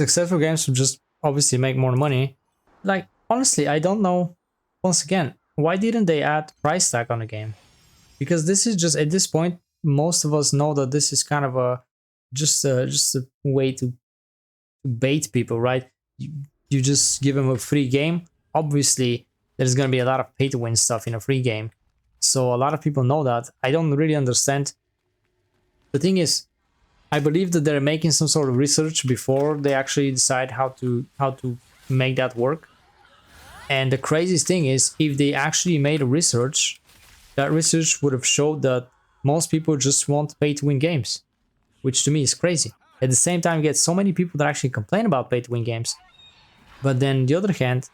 successful games will just obviously make more money. Like, honestly, I don't know, once again, why didn't they add price tag on the game? Because this is just, at this point, most of us know that this is kind of a just a way to bait people, right? You just give them a free game. Obviously, there's going to be a lot of pay to win stuff in a free game. So a lot of people know that. I don't really understand. The thing is, I believe that they're making some sort of research before they actually decide how to make that work. And the craziest thing is, if they actually made a research, that research would have showed that most people just want pay to win games, which to me is crazy. At the same time, you get so many people that actually complain about pay to win games. But then on the other hand,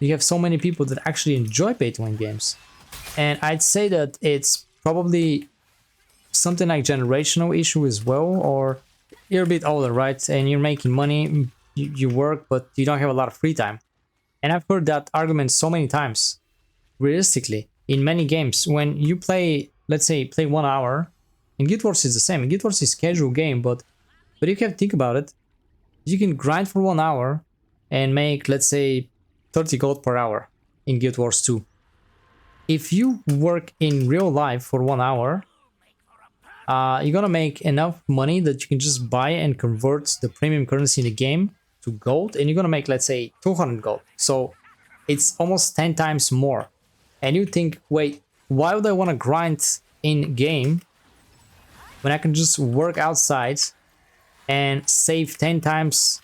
you have so many people that actually enjoy pay to win games. And I'd say that it's probably something like generational issue as well, or you're a bit older, right? And you're making money, you work, but you don't have a lot of free time. And I've heard that argument so many times. Realistically, in many games, when you play, let's say, play 1 hour, in Guild Wars is the same. In Guild Wars is a casual game, but you can think about it. You can grind for 1 hour and make, let's say, 30 gold per hour in Guild Wars 2. If you work in real life for 1 hour, you're gonna make enough money that you can just buy and convert the premium currency in the game to gold, and you're gonna make, let's say, 200 gold. So it's almost 10 times more. And you think, wait, why would I want to grind in game when I can just work outside and save 10 times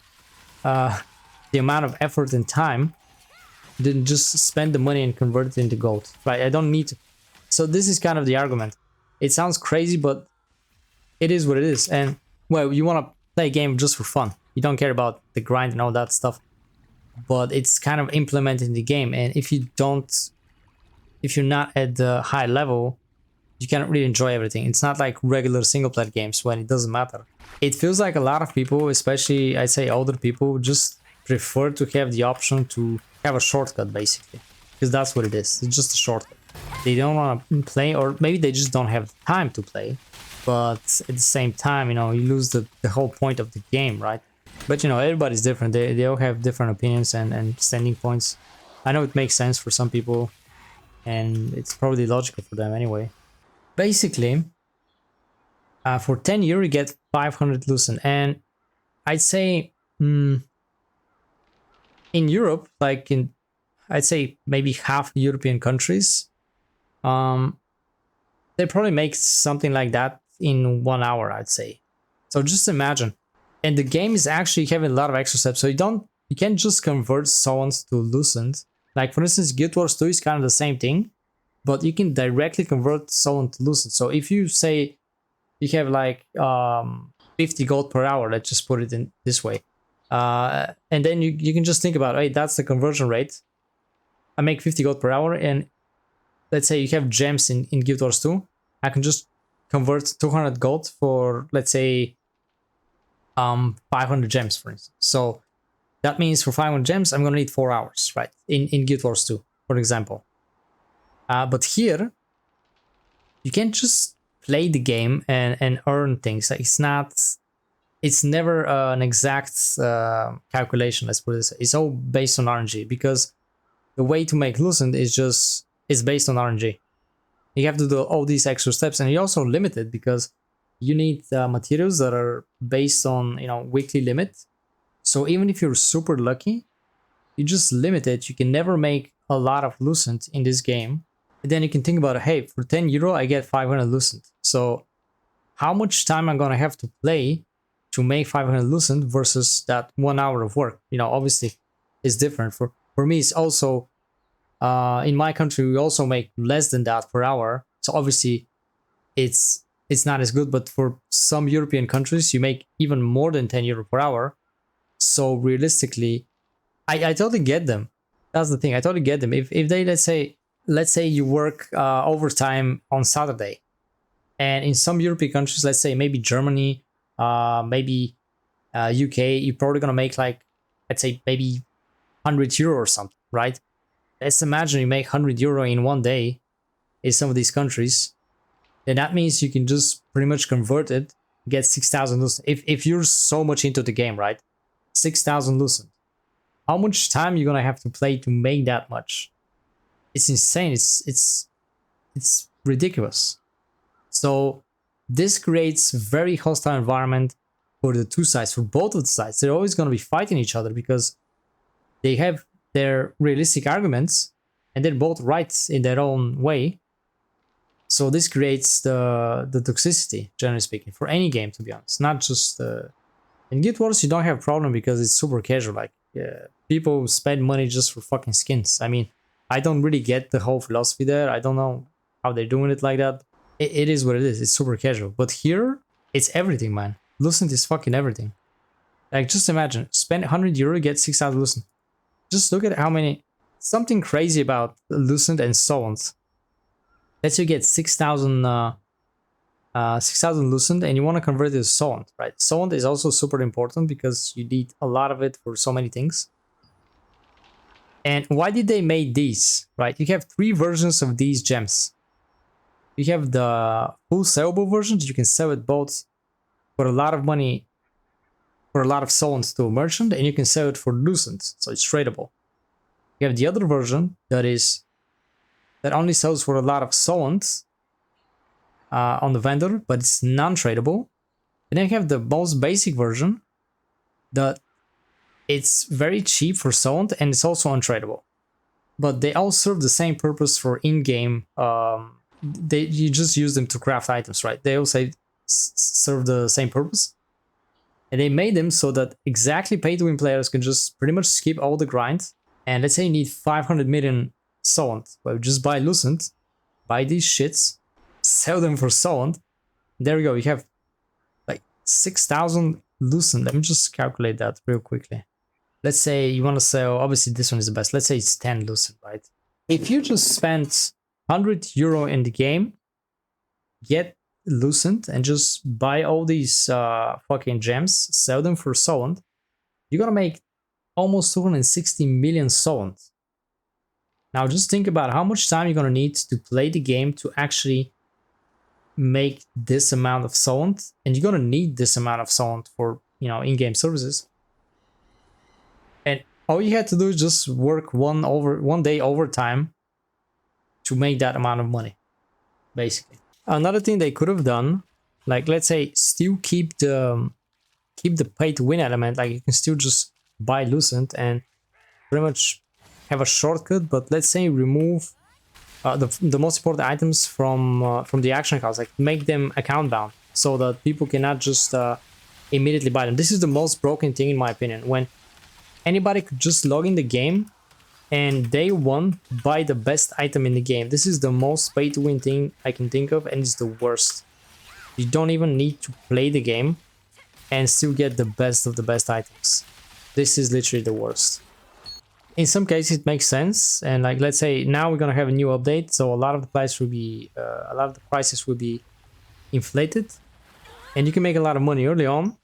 the amount of effort and time than just spend the money and convert it into gold, right? I don't need to. So this is kind of the argument. It sounds crazy, but it is what it is. And well, you want to play a game just for fun. You don't care about the grind and all that stuff, but it's kind of implemented in the game. And if you're not at the high level, you cannot really enjoy everything. It's not like regular single player games when it doesn't matter. It feels like a lot of people, especially I'd say older people, just prefer to have the option to have a shortcut, basically, because that's what it is. It's just a shortcut. They don't want to play, or maybe they just don't have time to play, but at the same time, you know, you lose the whole point of the game, right? But you know, everybody's different. They all have different opinions and standing points. I know it makes sense for some people, and it's probably logical for them anyway. Basically, for 10 euro you get 500 lucent, and I'd say in Europe, like I'd say maybe half European countries, they probably make something like that in 1 hour, I'd say. So just imagine. And the game is actually having a lot of extra steps, so you can't just convert someone's to lucent. Like for instance, Guild Wars 2 is kind of the same thing, but you can directly convert someone to lucent. So if you say you have like 50 gold per hour, let's just put it in this way. And then you can just think about, hey, that's the conversion rate. I make 50 gold per hour, and let's say you have gems in Guild Wars 2. I can just convert 200 gold for, let's say, 500 gems, for instance. So that means for 500 gems, I'm gonna need 4 hours, right? In Guild Wars 2, for example. But here, you can't just play the game and earn things. Like it's never an exact calculation, let's put it this way. It's all based on RNG, because the way to make lucent is based on RNG. You have to do all these extra steps, and you're also limited because you need materials that are based on, you know, weekly limit. So even if you're super lucky, you just limited. You can never make a lot of lucent in this game. And then you can think about, hey, for 10 euro, I get 500 lucent. So how much time I'm gonna have to play to make 500 lucent versus that 1 hour of work? You know, obviously it's different. For me, it's also, in my country, we also make less than that per hour. So obviously it's not as good, but for some European countries, you make even more than 10 euro per hour. So realistically, I totally get them. That's the thing. I totally get them. If they, let's say you work overtime on Saturday, and in some European countries, let's say maybe Germany, maybe UK, you're probably gonna make like, I'd say maybe 100 euro or something, right? Let's imagine you make 100 euro in 1 day in some of these countries. Then that means you can just pretty much convert it, get 6,000 lucent. If you're so much into the game, right? 6,000 loosened. How much time you're gonna have to play to make that much? It's insane. It's ridiculous. So this creates very hostile environment for the two sides, for both of the sides. They're always gonna be fighting each other because they have their realistic arguments and they're both right in their own way. So this creates the toxicity, generally speaking, for any game, to be honest. Not just in Guild Wars, you don't have a problem because it's super casual. Like people spend money just for fucking skins. I mean, I don't really get the whole philosophy there. I don't know how they're doing it like that. It is what it is. It's super casual. But here, it's everything, man. Lucent is fucking everything. Like, just imagine, spend 100 euro, get 6,000 Lucent. Just look at how many... Something crazy about Lucent and so on. Let's say you get 6,000 Lucent and you want to convert it to Sound, right? Sound is also super important because you need a lot of it for so many things. And why did they make these, right? You have 3 versions of these gems. You have the full sellable version that you can sell it both for a lot of money, for a lot of Sound to a merchant, and you can sell it for Lucent, so it's tradable. You have the other version that only sells for a lot of Sound on the vendor, but it's non-tradable. And then you have the most basic version that it's very cheap for Sound and it's also untradeable. But they all serve the same purpose for in-game. You just use them to craft items, right? They also serve the same purpose. And they made them so that exactly pay-to-win players can just pretty much skip all the grind. And let's say you need 500 million Sound. Well, just buy Lucent, buy these shits, sell them for Sound. There we go. You have like 6,000 Lucent. Let me just calculate that real quickly. Let's say you want to sell, obviously this one is the best. Let's say it's 10 Lucent, right? If you just spent 100 euro in the game, get Lucent and just buy all these fucking gems, sell them for Sound, you're gonna make almost 260 million Sound. Now just think about how much time you're gonna need to play the game to actually make this amount of Sound, and you're gonna need this amount of Sound for, you know, in-game services. And all you had to do is just work one day overtime to make that amount of money, basically. Another thing they could have done, like let's say still keep the pay to win element, like you can still just buy Lucent and pretty much have a shortcut, but let's say remove the most important items from the action cards, like make them account bound so that people cannot just immediately buy them. This is the most broken thing in my opinion, when anybody could just log in the game and day one buy the best item in the game. This is the most pay to win thing I can think of, and it's the worst. You don't even need to play the game and still get the best of the best items. This is literally the worst. In some cases it makes sense, and like let's say now we're gonna have a new update, so a lot of the prices will be inflated, and you can make a lot of money early on.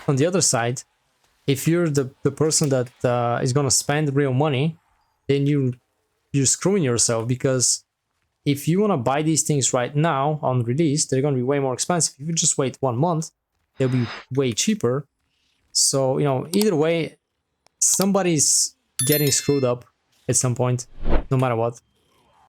On the other side, if you're the person that is gonna spend real money, then you're screwing yourself, because if you wanna buy these things right now on release, they're gonna be way more expensive. If you just wait 1 month, they'll be way cheaper. So, you know, either way, somebody's getting screwed up at some point, no matter what.